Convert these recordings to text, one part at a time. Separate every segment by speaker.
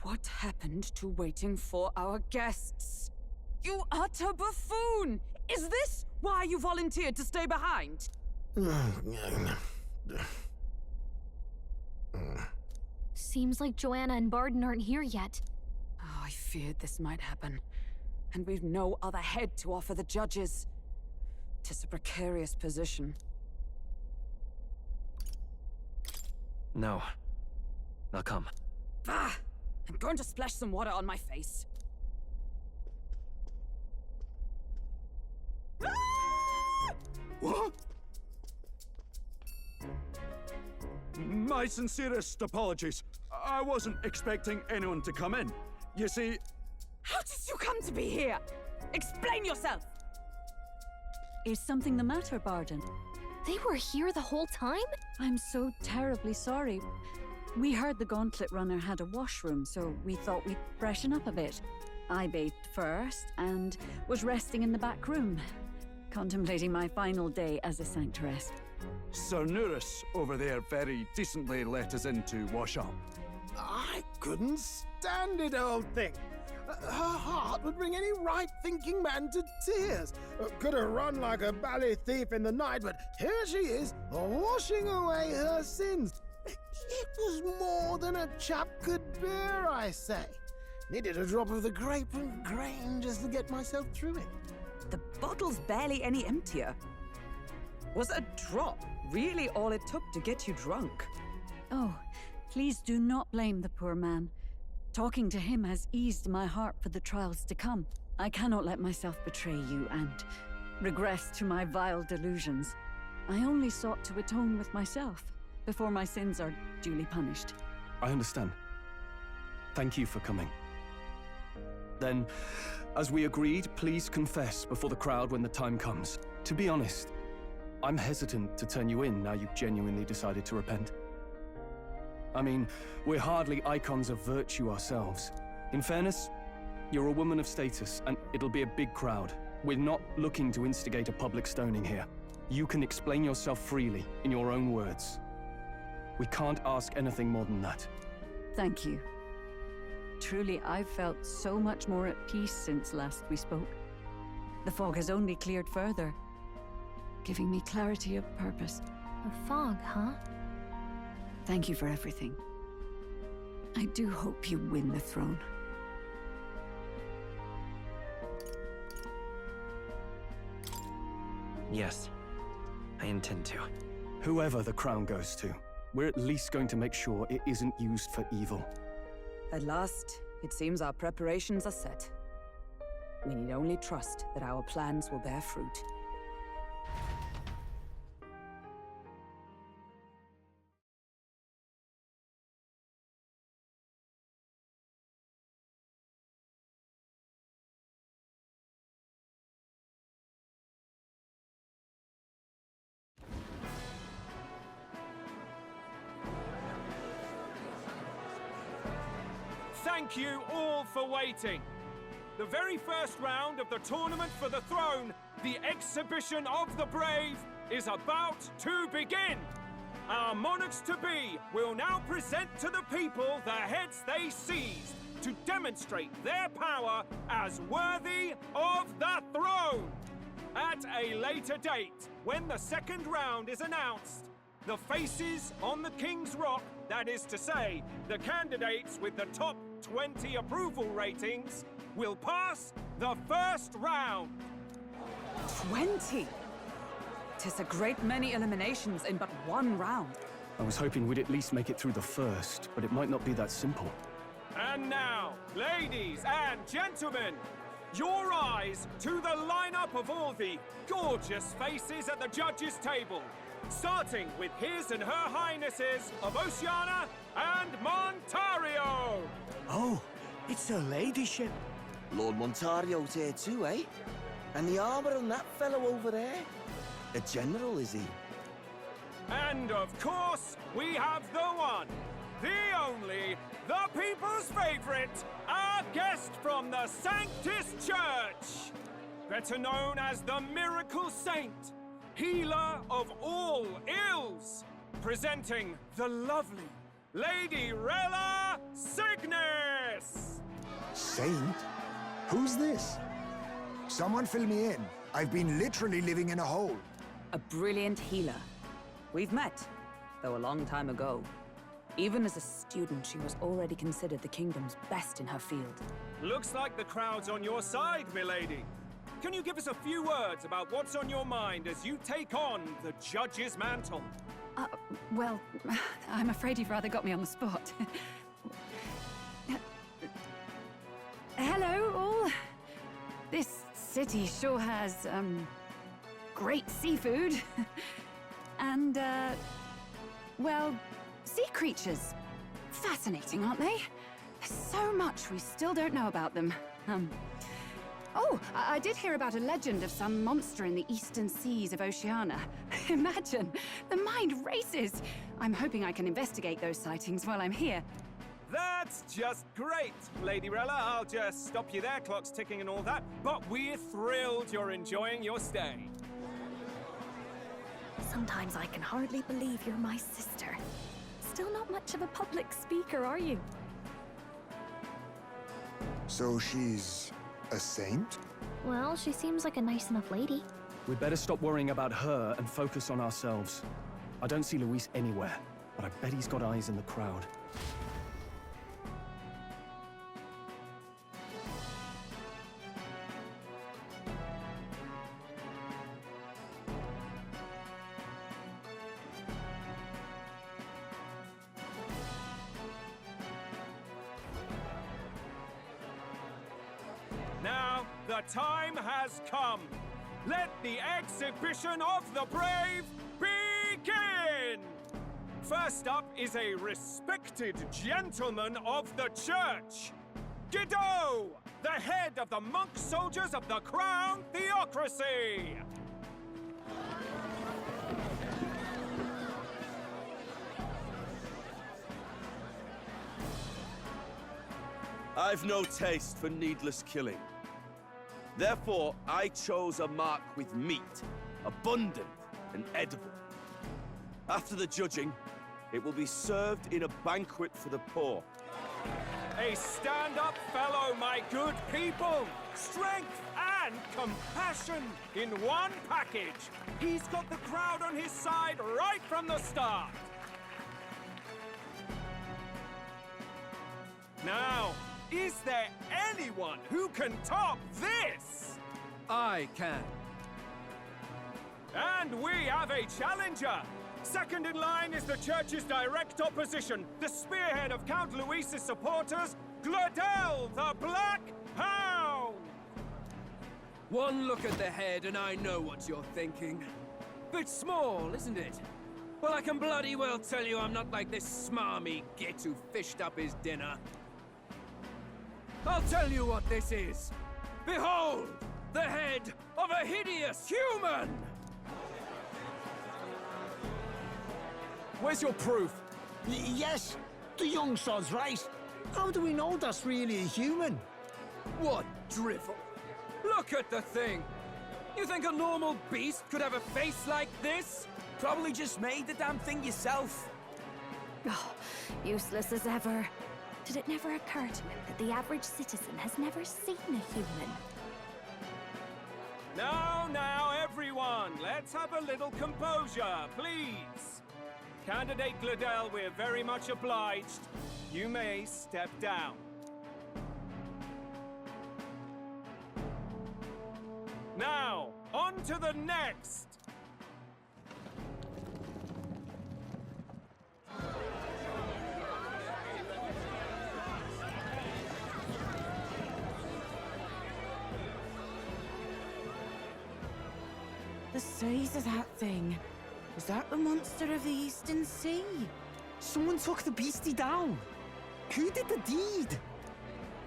Speaker 1: What happened to waiting for our guests? You utter buffoon! Is this why you volunteered to stay behind?
Speaker 2: Seems like Joanna and Barden aren't here yet.
Speaker 1: Oh, I feared this might happen. And we've no other head to offer the judges. 'Tis a precarious position.
Speaker 3: No. Now come.
Speaker 1: Bah! I'm going to splash some water on my face.
Speaker 4: What? My sincerest apologies. I wasn't expecting anyone to come in. You see...
Speaker 1: How did you come to be here? Explain yourself!
Speaker 5: Is something the matter, Barden?
Speaker 2: They were here the whole time?
Speaker 5: I'm so terribly sorry. We heard the Gauntlet Runner had a washroom, so we thought we'd freshen up a bit. I bathed first and was resting in the back room, contemplating my final day as a sanctoress.
Speaker 4: Sir Nuris over there very decently let us in to wash up.
Speaker 6: I couldn't stand it, old thing. Her heart would bring any right-thinking man to tears. Could have run like a ballet thief in the night, but here she is, washing away her sins. It was more than a chap could bear, I say. Needed a drop of the grape and grain just to get myself through it.
Speaker 1: The bottle's barely any emptier. Was a drop really all it took to get you drunk?
Speaker 5: Oh, please do not blame the poor man. Talking to him has eased my heart for the trials to come. I cannot let myself betray you and regress to my vile delusions. I only sought to atone with myself before my sins are duly punished.
Speaker 3: I understand. Thank you for coming. Then, as we agreed, please confess before the crowd when the time comes. To be honest, I'm hesitant to turn you in now you've genuinely decided to repent. I mean, we're hardly icons of virtue ourselves. In fairness, you're a woman of status, and it'll be a big crowd. We're not looking to instigate a public stoning here. You can explain yourself freely, in your own words. We can't ask anything more than that.
Speaker 5: Thank you. Truly, I've felt so much more at peace since last we spoke. The fog has only cleared further, giving me clarity of purpose.
Speaker 2: A fog, huh?
Speaker 5: Thank you for everything. I do hope you win the throne.
Speaker 3: Yes, I intend to. Whoever the crown goes to, we're at least going to make sure it isn't used for evil.
Speaker 1: At last, it seems our preparations are set. We need only trust that our plans will bear fruit.
Speaker 7: Thank you all for waiting. The very first round of the Tournament for the Throne, the Exhibition of the Brave, is about to begin. Our monarchs-to-be will now present to the people the heads they seized to demonstrate their power as worthy of the throne. At a later date, when the second round is announced, the faces on the King's Rock, that is to say, the candidates with the top 20 approval ratings, will pass the first round.
Speaker 1: 20? 'Tis a great many eliminations in but one round.
Speaker 3: I was hoping we'd at least make it through the first, but it might not be that simple.
Speaker 7: And now, ladies and gentlemen, your eyes to the lineup of all the gorgeous faces at the judges' table, starting with His and Her Highnesses of Oceania and Montario.
Speaker 8: Oh, it's her ladyship.
Speaker 6: Lord Montario's here too, eh? And the armor on that fellow over there? A general, is he?
Speaker 7: And of course, we have the one, the only, the people's favorite, our guest from the Sanctus Church, better known as the Miracle Saint, healer of all ills, presenting the lovely Lady Rella Signet!
Speaker 9: saint? Who's this? Someone fill me in. I've been literally living in a hole.
Speaker 1: A brilliant healer. We've met, though a long time ago. Even as a student, she was already considered the kingdom's best in her field.
Speaker 7: Looks like the crowd's on your side, milady. Can you give us a few words about what's on your mind as you take on the judge's mantle?
Speaker 5: Well, I'm afraid you've rather got me on the spot. Hello, all. This city sure has, great seafood. And, well, sea creatures. Fascinating, aren't they? There's so much we still don't know about them. Oh, I did hear about a legend of some monster in the eastern seas of Oceania. Imagine, the mind races. I'm hoping I can investigate those sightings while I'm here.
Speaker 7: That's just great, Lady Rella. I'll just stop you there, clock's ticking and all that. But we're thrilled you're enjoying your stay.
Speaker 2: Sometimes I can hardly believe you're my sister. Still not much of a public speaker, are you?
Speaker 9: So she's a saint?
Speaker 2: Well, she seems like a nice enough lady.
Speaker 3: We'd better stop worrying about her and focus on ourselves. I don't see Luis anywhere, but I bet he's got eyes in the crowd.
Speaker 7: Now, the time has come. Let the exhibition of the brave begin! First up is a respected gentleman of the church. Guido, the head of the monk soldiers of the Crown Theocracy.
Speaker 10: I've no taste for needless killing. Therefore, I chose a mark with meat, abundant and edible. After the judging, it will be served in a banquet for the poor.
Speaker 7: A stand-up fellow, my good people! Strength and compassion in one package! He's got the crowd on his side right from the start! Now, is there anyone who can top this?
Speaker 8: I can.
Speaker 7: And we have a challenger! Second in line is the church's direct opposition, the spearhead of Count Luis's supporters, Gladel the Black Hound!
Speaker 8: One look at the head and I know what you're thinking. Bit small, isn't it? Well, I can bloody well tell you I'm not like this smarmy git who fished up his dinner. I'll tell you what this is. Behold, the head of a hideous human!
Speaker 3: Where's your proof?
Speaker 8: Yes, the young sod's right. How do we know that's really a human? What drivel? Look at the thing! You think a normal beast could have a face like this? Probably just made the damn thing yourself.
Speaker 2: Oh, useless as ever. Did it never occur to him that the average citizen has never seen a human?
Speaker 7: Now, everyone, let's have a little composure, please. Candidate Gladel, we're very much obliged. You may step down. Now, on to the next!
Speaker 11: The size of that thing. Is that the monster of the Eastern Sea?
Speaker 8: Someone took the beastie down. Who did the deed?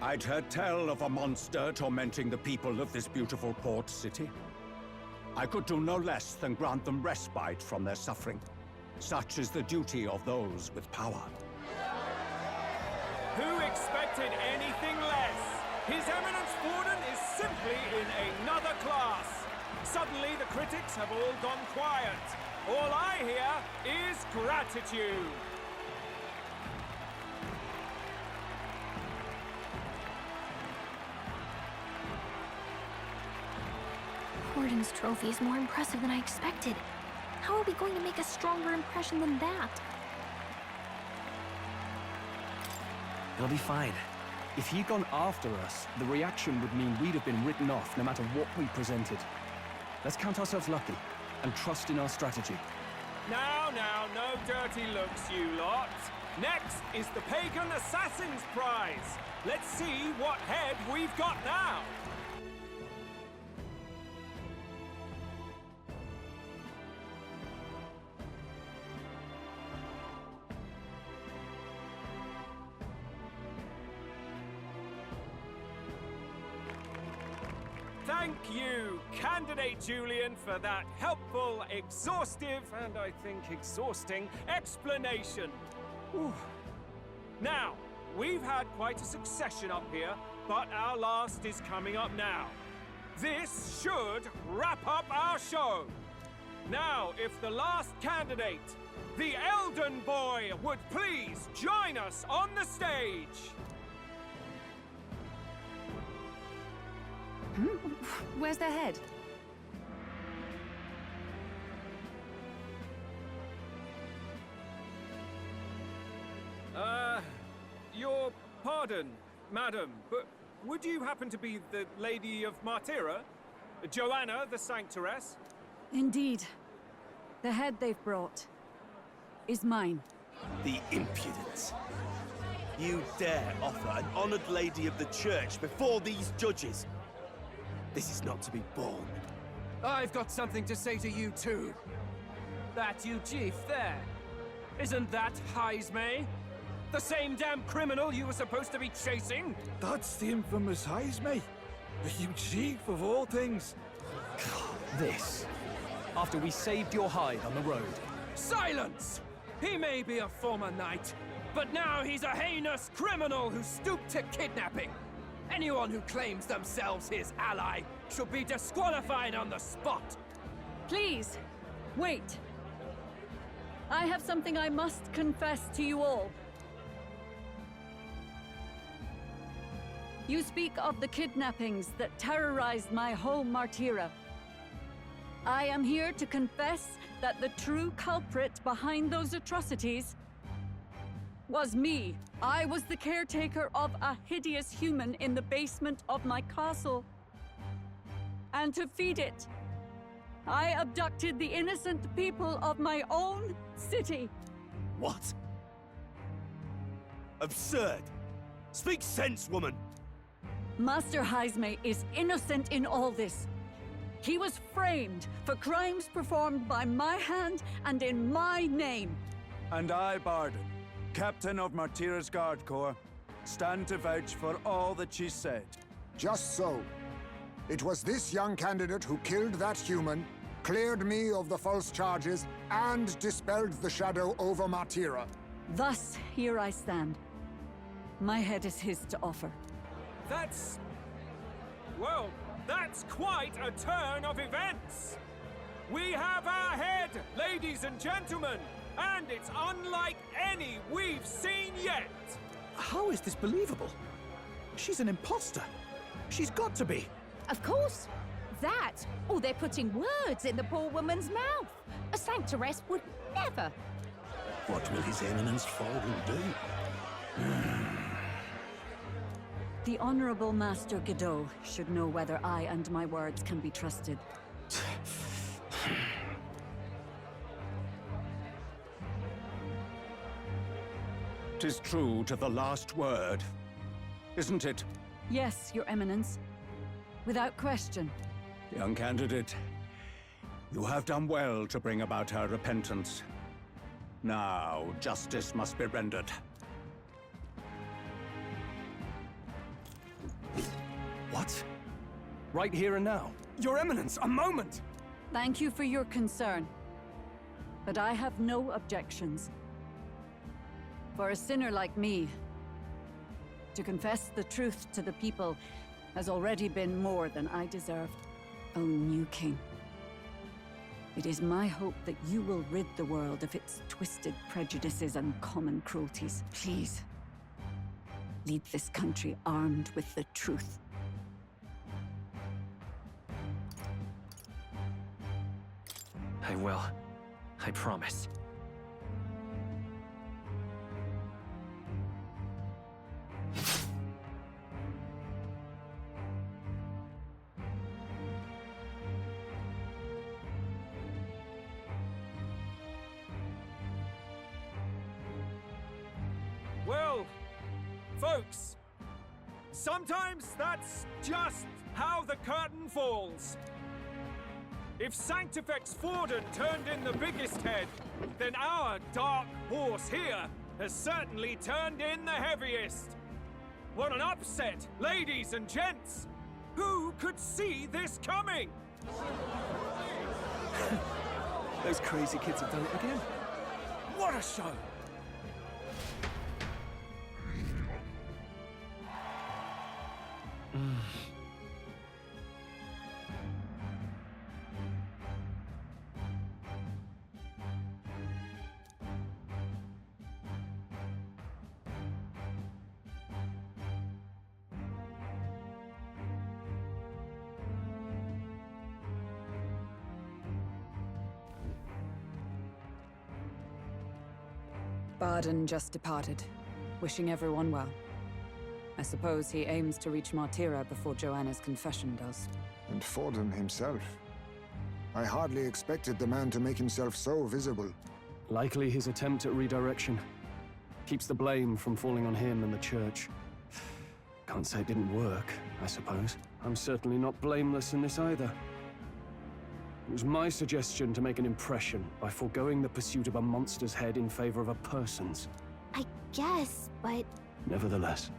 Speaker 4: I'd heard tell of a monster tormenting the people of this beautiful port city. I could do no less than grant them respite from their suffering. Such is the duty of those with power.
Speaker 7: Who expected anything less? His Eminence Borden is simply in another class. Suddenly, the critics have all gone quiet. All I hear is gratitude.
Speaker 2: King's trophy is more impressive than I expected. How are we going to make a stronger impression than that?
Speaker 3: It'll be fine. If he'd gone after us, the reaction would mean we'd have been written off no matter what we presented. Let's count ourselves lucky and trust in our strategy.
Speaker 7: Now, no dirty looks, you lot. Next is the Pagan Assassin's Prize. Let's see what head we've got now. Thank you, Candidate Julian, for that helpful, exhaustive, and I think exhausting explanation. Whew. Now, we've had quite a succession up here, but our last is coming up now. This should wrap up our show. Now, if the last candidate, the Elden Boy, would please join us on the stage.
Speaker 1: Where's their head?
Speaker 7: Your pardon, madam, but would you happen to be the Lady of Martira? Joanna the Sanctoress?
Speaker 5: Indeed. The head they've brought is mine.
Speaker 10: The impudence. You dare offer an honored lady of the church before these judges? This is not to be borne.
Speaker 8: I've got something to say to you too. That you chief there. Isn't that Heismay? The same damn criminal you were supposed to be chasing?
Speaker 12: That's the infamous Heismay. The you chief of all things.
Speaker 3: This. After we saved your hide on the road.
Speaker 8: Silence! He may be a former knight, but now he's a heinous criminal who stooped to kidnapping. Anyone who claims themselves his ally should be disqualified on the spot.
Speaker 5: Please, wait. I have something I must confess to you all. You speak of the kidnappings that terrorized my home, Martira. I am here to confess that the true culprit behind those atrocities was me. I was the caretaker of a hideous human in the basement of my castle. And to feed it, I abducted the innocent people of my own city.
Speaker 10: What? Absurd! Speak sense, woman!
Speaker 5: Master Heismay is innocent in all this. He was framed for crimes performed by my hand and in my name.
Speaker 12: And I, Barden, Captain of Martira's Guard Corps, stand to vouch for all that she said.
Speaker 9: Just so. It was this young candidate who killed that human, cleared me of the false charges, and dispelled the shadow over Martira.
Speaker 5: Thus, here I stand. My head is his to offer.
Speaker 7: Well, that's quite a turn of events. We have our head, ladies and gentlemen, and it's unlike any we've seen yet.
Speaker 12: How is this believable? She's an imposter. She's got to be.
Speaker 11: Of course. That, or they're putting words in the poor woman's mouth. A sanctoress would never.
Speaker 6: What will His Eminence Fallen do?
Speaker 5: The Honorable Master Godot should know whether I and my words can be trusted.
Speaker 4: 'Tis true to the last word, isn't it?
Speaker 5: Yes, Your Eminence. Without question.
Speaker 4: Young candidate, you have done well to bring about her repentance. Now, justice must be rendered.
Speaker 3: What? Right here and now?
Speaker 8: Your Eminence, a moment!
Speaker 5: Thank you for your concern. But I have no objections. For a sinner like me, to confess the truth to the people has already been more than I deserved. O new king, it is my hope that you will rid the world of its twisted prejudices and common cruelties. Please, lead this country armed with the truth.
Speaker 13: will. I promise.
Speaker 7: Well, folks, sometimes that's just how the curtain falls. If Sanctifex Forden turned in the biggest head, then our dark horse here has certainly turned in the heaviest. What an upset, ladies and gents! Who could see this coming?
Speaker 3: Those crazy kids have done it again.
Speaker 7: What a show!
Speaker 1: Barden just departed, wishing everyone well. I suppose he aims to reach Martira before Joanna's confession does.
Speaker 9: And Forden himself. I hardly expected the man to make himself so visible.
Speaker 3: Likely his attempt at redirection. Keeps the blame from falling on him and the church. Can't say it didn't work, I suppose. I'm certainly not blameless in this either. It was my suggestion to make an impression by foregoing the pursuit of a monster's head in favor of a person's.
Speaker 2: I guess, but...
Speaker 3: Nevertheless,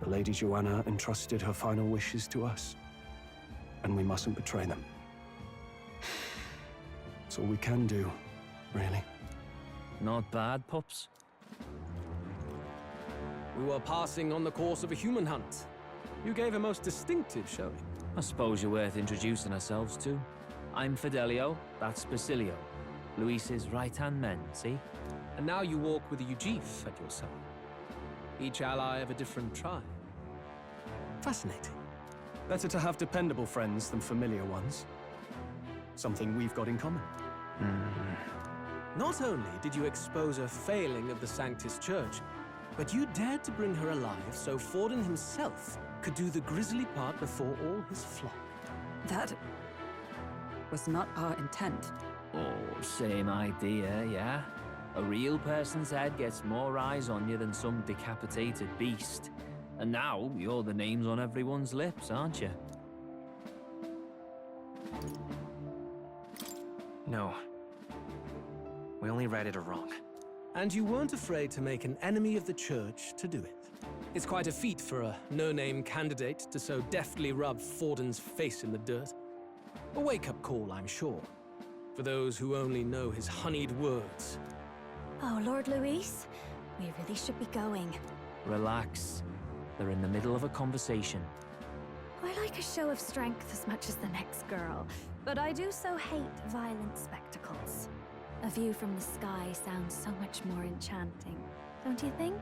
Speaker 3: the Lady Joanna entrusted her final wishes to us, and we mustn't betray them. It's all we can do, really.
Speaker 13: Not bad, pups.
Speaker 14: We were passing on the course of a human hunt. You gave a most distinctive showing.
Speaker 13: I suppose you're worth introducing ourselves to. I'm Fidelio, that's Basilio. Luis's right-hand men, see?
Speaker 14: And now you walk with a Ujif at your side. Each ally of a different tribe. Fascinating.
Speaker 3: Better to have dependable friends than familiar ones. Something we've got in common.
Speaker 14: Not only did you expose a failing of the Sanctus Church, but you dared to bring her alive so Forden himself could do the grisly part before all his flock.
Speaker 1: That was not our intent.
Speaker 13: Oh, same idea, yeah? A real person's head gets more eyes on you than some decapitated beast. And now, you're the names on everyone's lips, aren't you?
Speaker 14: No. We only read it wrong. And you weren't afraid to make an enemy of the church to do it. It's quite a feat for a no-name candidate to so deftly rub Forden's face in the dirt. A wake-up call, I'm sure, for those who only know his honeyed words.
Speaker 2: Oh, Lord Luis, we really should be going.
Speaker 13: Relax. They're in the middle of a conversation.
Speaker 2: I like a show of strength as much as the next girl, but I do so hate violent spectacles. A view from the sky sounds so much more enchanting, don't you think?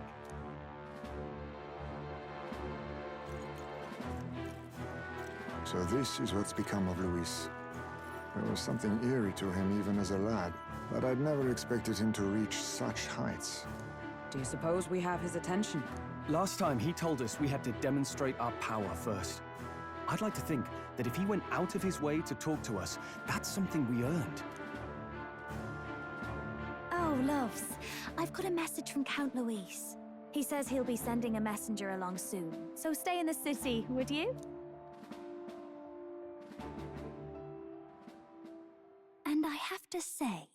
Speaker 9: So this is what's become of Luis. There was something eerie to him even as a lad, but I'd never expected him to reach such heights.
Speaker 1: Do you suppose we have his attention?
Speaker 3: Last time he told us we had to demonstrate our power first. I'd like to think that if he went out of his way to talk to us, that's something we earned.
Speaker 2: Oh, loves, I've got a message from Count Luis. He says he'll be sending a messenger along soon, so stay in the city, would you? And I have to say,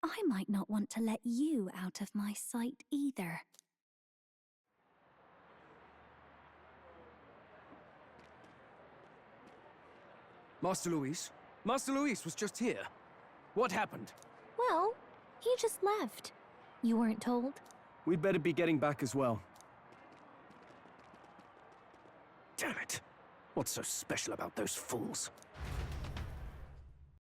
Speaker 2: I might not want to let you out of my sight either.
Speaker 14: Master Luis? Master Luis was just here. What happened?
Speaker 2: Well, he just left. You weren't told?
Speaker 3: We'd better be getting back as well.
Speaker 14: Damn it. What's so special about those fools?